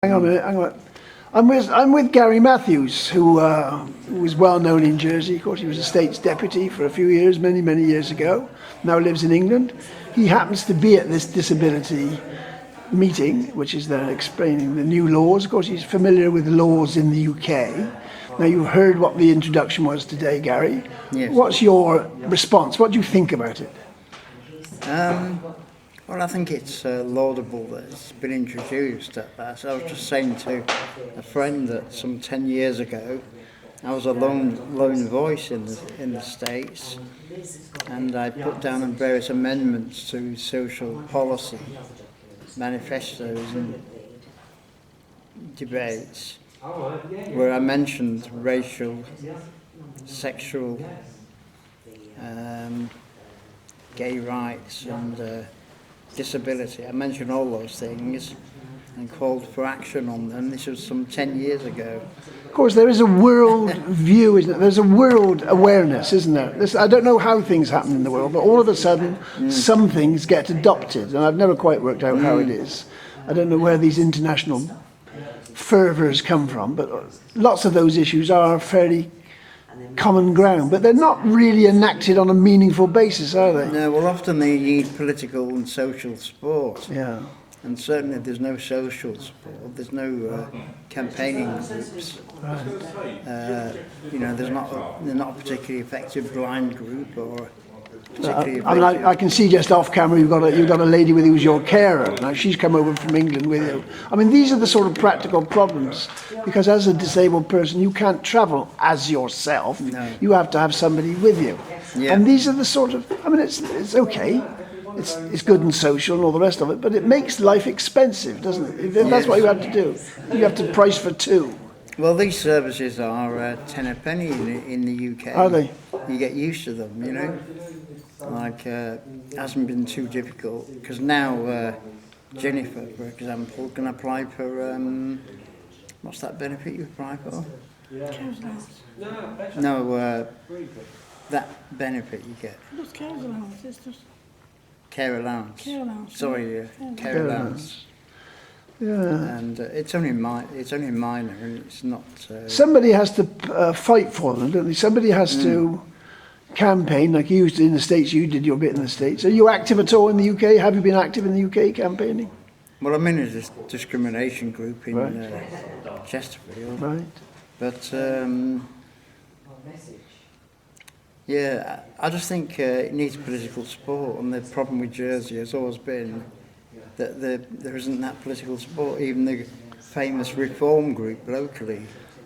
Hang on a minute, hang on. I'm with Gary Matthews, who was well known in Jersey. Of course, he was a State's deputy for a few years, many years ago. Now lives in England. He happens to be at this disability meeting, which is they're explaining the new laws. Of course, he's familiar with laws in the UK. Now, you heard what the introduction was today, Gary. Yes. What's your response? What do you think about it? Well, I think it's laudable that it's been introduced at that. I was just saying to a friend that some 10 years ago, I was a lone voice in the States, and I put down various amendments to social policy manifestos and debates where I mentioned racial, sexual, gay rights and disability. I mentioned all those things and called for action on them. This was some 10 years ago. Of course, there is a world view, isn't there? There's a world awareness, isn't there? I don't know how things happen in the world, but all of a sudden, some things get adopted, and I've never quite worked out how it is. I don't know where these international fervours come from, but lots of those issues are fairly common ground, but they're not really enacted on a meaningful basis, are they? No, well, often they need political and social support. Yeah. And certainly there's no social support, there's no campaigning groups. Right. They're not a particularly effective blind group or particularly effective. I mean, I can see just off camera you've got a lady with you who's your carer. Now she's come over from England with you. I mean, these are the sort of practical problems, because as a disabled person you can't travel as yourself. No. You have to have somebody with you. Yeah. And these are the sort of, I mean, it's okay. It's good and social and all the rest of it, but it makes life expensive, doesn't it? If that's what you have to do. You have to price for two. Well, these services are 10 a penny in the UK. Are they? You get used to them, you know. Like, it hasn't been too difficult, because now Jennifer, for example, can apply for, what's that benefit you apply for? No, that benefit you get. What's care allowance? It's just Care allowance. care allowance. Sorry, care allowance. Yeah. And it's only minor, and it's not. Somebody has to fight for them, don't they? Somebody has to campaign, like you used to in the States. You did your bit in the States. Are you active at all in the UK? Have you been active in the UK campaigning? Well, I'm in a discrimination group in Right. Chesterfield. Right. But yeah, I just think it needs political support, and the problem with Jersey has always been that there isn't that political support. Even the famous reform group locally,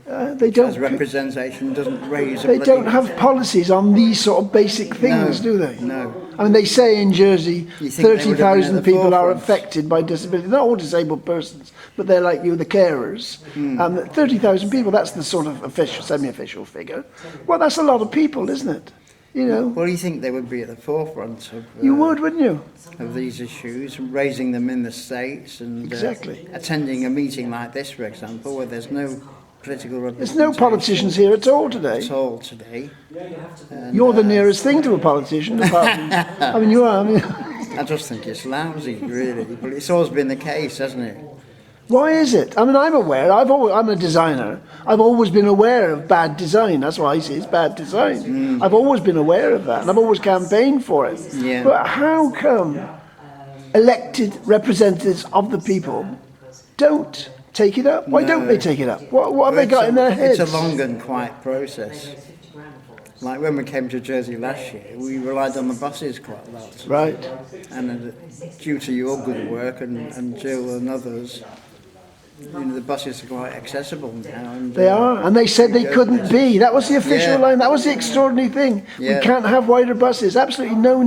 They as don't. representation, doesn't raise. They don't have policies on these sort of basic things, do they? No. I mean, they say in Jersey, You think they would have been at 30,000 the people are forefront. affected by disability. Not all disabled persons, but they're like you, the carers. 30,000 people, that's the sort of official, semi-official figure. Well, that's a lot of people, isn't it? You know, Well, you think they would be at the forefront of you would, wouldn't you? of these issues, raising them in the States, and Exactly. attending a meeting like this, for example, where there's no political There's representation no politicians here at all today. at all today. And, You're the nearest thing to a politician, apart from, I mean, you are. I mean, I just think it's lousy, really. But it's always been the case, hasn't it? why is it? I mean, I'm aware. I'm a designer. I've always been aware of bad design. That's why I say it's bad design. I've always been aware of that, and I've always campaigned for it. Yeah. But how come elected representatives of the people don't take it up? Why don't they take it up? What have they got in their heads? It's a long and quiet process. Like when we came to Jersey last year, we relied on the buses quite a lot. Right. And due to your good work and Jill and others, the buses are quite accessible now. And, They are, and they said they couldn't be. That was the official Yeah. line. That was the extraordinary thing. Yeah. We can't have wider buses. Absolutely no.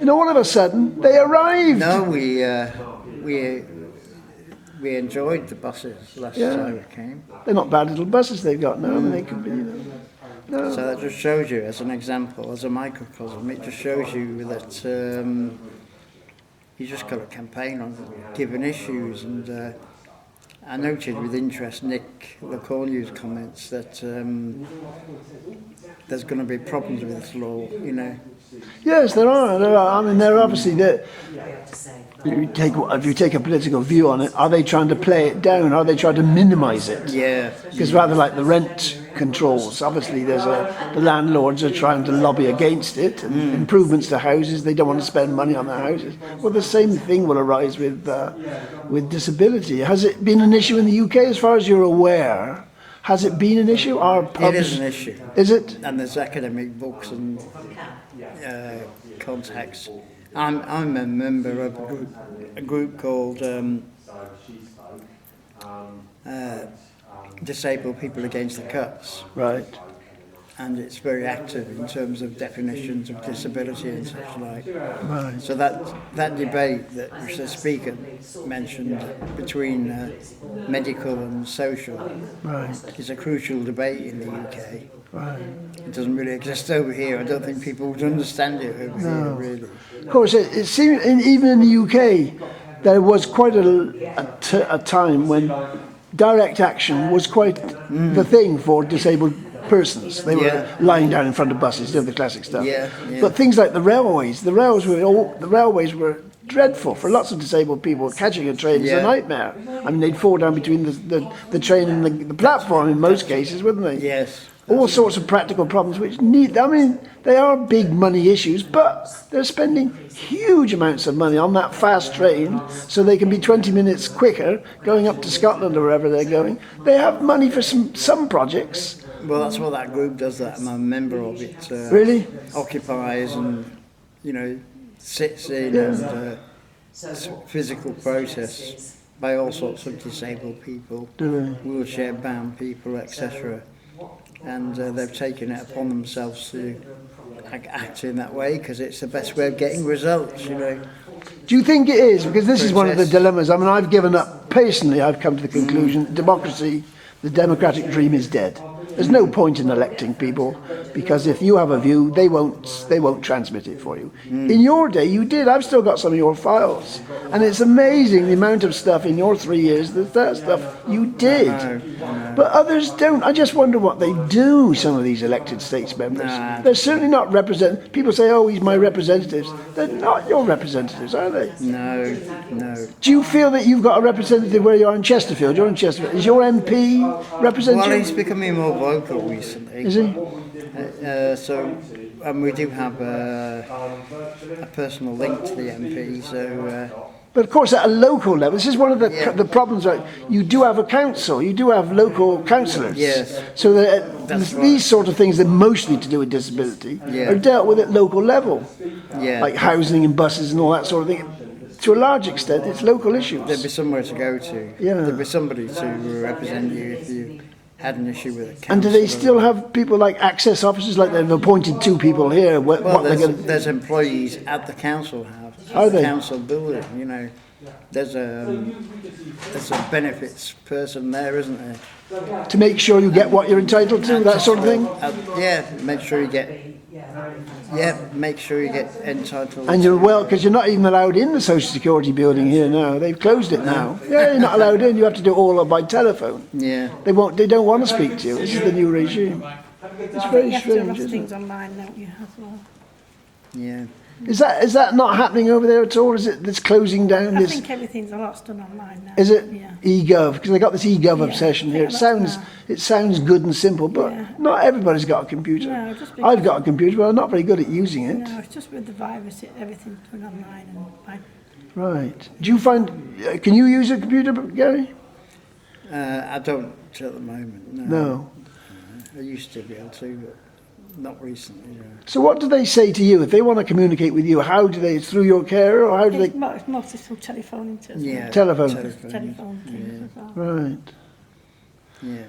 And all of a sudden, they arrived. No, we enjoyed the buses last Yeah. time we came. They're not bad little buses they've got now. I mean, they could be. No. So that just shows you, as an example, as a microcosm, it just shows you that you just got to campaign on given issues, and I noted with interest Nick LaCornu's comments that there's going to be problems with this law, you know. Yes, there are. There are. I mean, they're obviously there. If you take a political view on it, are they trying to play it down? Are they trying to minimise it? Yeah. Because rather like the rent controls, obviously the landlords are trying to lobby against it. And improvements to houses, they don't want to spend money on their houses. Well, the same thing will arise with disability. Has it been an issue in the UK, as far as you're aware? Has it been an issue? It is an issue. Is it? And there's academic books and contacts. I'm a member of a group called Disabled People Against the Cuts. Right. And it's very active in terms of definitions of disability and such like. Right. So that debate that the speaker mentioned between medical and social is a crucial debate in the UK. Right. It doesn't really exist over here. I don't think people would understand it over here, really. Of course, it seems even in the UK, there was quite a time when direct action was quite the thing for disabled persons. They were lying down in front of buses, doing the classic stuff. Yeah. But things like the railways were dreadful for lots of disabled people. Catching a train is a nightmare. I mean, they'd fall down between the train and the platform in most cases, wouldn't they? Yes. All sorts of practical problems which they are big money issues, but they're spending huge amounts of money on that fast train so they can be 20 minutes quicker going up to Scotland or wherever they're going. They have money for some projects. Well, that's what that group does. That I'm a member of it. Really? Occupies and, sits in and physical protests by all sorts of disabled people, wheelchair-bound people, etc. And they've taken it upon themselves to act in that way because it's the best way of getting results, Do you think it is? Because this is one of the dilemmas. I mean, I've given up, personally, I've come to the conclusion democracy, the democratic dream is dead. There's no point in electing people because if you have a view, they won't transmit it for you. In your day, you did. I've still got some of your files, and it's amazing the amount of stuff in your 3 years that stuff you did. But others don't. I just wonder what they do. Some of these elected states members, they're certainly not represent. People say, "Oh, he's my representatives." They're not your representatives, are they? No. Do you feel that you've got a representative where you're in Chesterfield? You're in Chesterfield. Is your MP representative? Well, he's becoming more vocal recently. Is he? And we do have a personal link to the MP. But of course, at a local level, this is one of the problems. Right? You do have a council. You do have local councillors. Yes. So these sort of things that mostly to do with disability are dealt with at local level. Yeah. Like housing and buses and all that sort of thing. To a large extent, it's local issues. There'd be somewhere to go to. Yeah. There'd be somebody to represent you if you had an issue with a council. And do they still have people like access officers, like they've appointed 2 people here? There's employees at the council house, Are the they? council building. There's a benefits person there, isn't there? To make sure you get what you're entitled to, that sort of thing? Make sure you get entitled. And you're because you're not even allowed in the Social Security building here now. They've closed it now. Yeah, you're not allowed in. You have to do it all by telephone. Yeah. They don't want to speak to you. This is the new regime. It's very you strange, have to have isn't things it? online, don't you, as well? Yeah. Is that not happening over there at all? Is it that's closing down? I think everything's a lot's done online now. Is it Yeah. eGov? Because they got this eGov obsession here. Yeah, It sounds good and simple, but not everybody's got a computer. No, just because- I've got a computer, but I'm not very good at using it. No, it's just with the virus, everything's done online. Right. Do you find? Can you use a computer, Gary? I don't at the moment. No. I used to be able to, but not recently. So what do they say to you if they want to communicate with you? How do they? Through your carer, or how do It's they? mostly through telephone. Yeah. Telephone. Telephone things as well. Right. Yeah.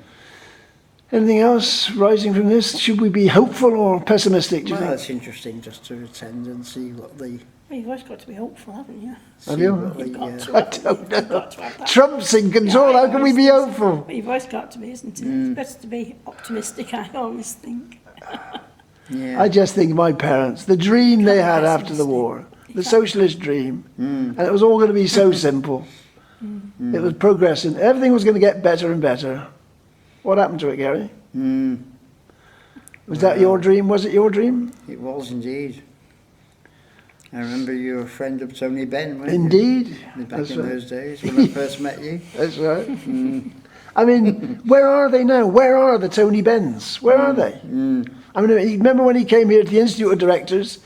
Anything else rising from this? Should we be hopeful or pessimistic? Do you Well, think? it's interesting just to attend and see what the. Well, you've always got to be hopeful, haven't you? Have you? You've got to. I don't know. You've got to have that. Trump's in control. How can we be hopeful? But you've always got to be, isn't it? It's better to be optimistic, I always think. Yeah. I just think my parents, the dream they had after the war, the socialist dream, and it was all going to be so simple. It was progressing. Everything was going to get better and better. What happened to it, Gary? Was that your dream? Was it your dream? It was indeed. I remember you were a friend of Tony Benn, weren't Indeed. you? Back That's in right. those days when I first met you. That's right. I mean, where are they now? Where are the Tony Benns? Where are they? I mean, remember when he came here to the Institute of Directors?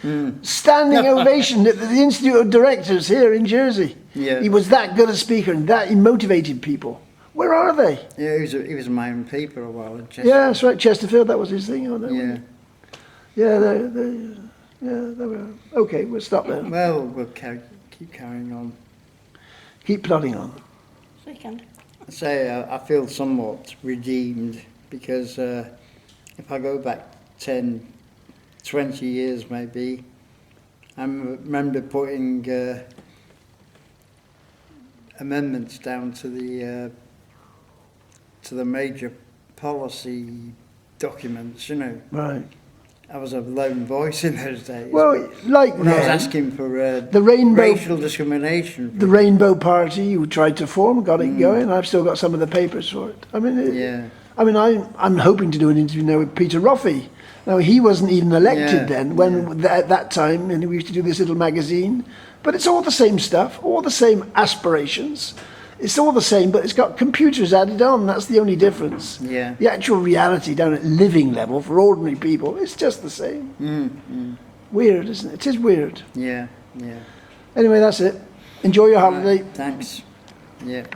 Standing ovation at the Institute of Directors here in Jersey. Yeah. He was that good a speaker and that he motivated people. Where are they? Yeah, he was my own paper a while. In Chester. Yeah, that's right. Chesterfield, that was his thing. Oh, no, Yeah. Yeah, they were. Okay, we'll stop there. Well, we'll keep carrying on. Keep plodding on. Second. I say I feel somewhat redeemed because if I go back 10, 20 years maybe, I remember putting amendments down to the major policy documents, you know. Right. I was a lone voice in those days. Well, like when I was then, asking for the Rainbow, racial discrimination. the Rainbow Party you tried to form, got it going. I've still got some of the papers for it. I mean, Yeah. I mean, I'm hoping to do an interview now with Peter Roffey. Now, he wasn't even elected then, when at that time, and we used to do this little magazine. But it's all the same stuff, all the same aspirations. It's all the same, but it's got computers added on. That's the only difference. Yeah. The actual reality down at living level for ordinary people, it's just the same. Weird, isn't it? It is weird. Yeah, yeah. Anyway, that's it. Enjoy your holiday. Thanks. Yeah.